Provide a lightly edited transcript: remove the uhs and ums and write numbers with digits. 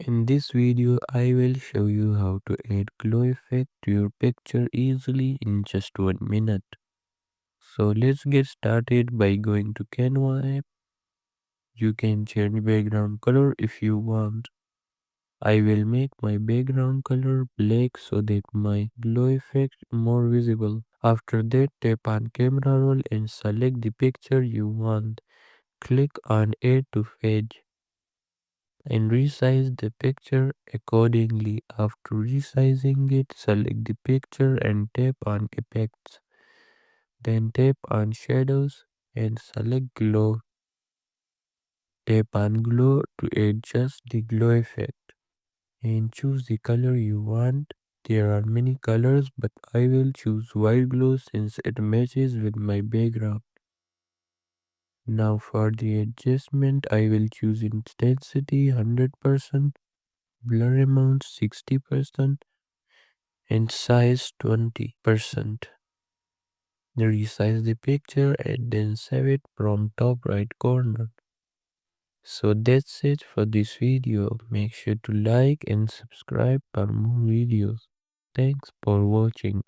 In this video, I will show you how to add glow effect to your picture easily in just 1 minute. So let's get started by going to Canva app. You can change background color if you want. I will make my background color black so that my glow effect is more visible. After that, tap on camera roll and select the picture you want. Click on add to page and resize the picture accordingly. After resizing it, select the picture and tap on effects. Then tap on shadows and select glow. Tap on glow to adjust the glow effect and choose the color you want. There are many colors, but I will choose white glow since it matches with my background. Now for the adjustment, I will choose intensity 100%, blur amount 60%, and size 20%. Resize the picture and then save it from top right corner. So that's it for this video. Make sure to like and subscribe for more videos. Thanks for watching.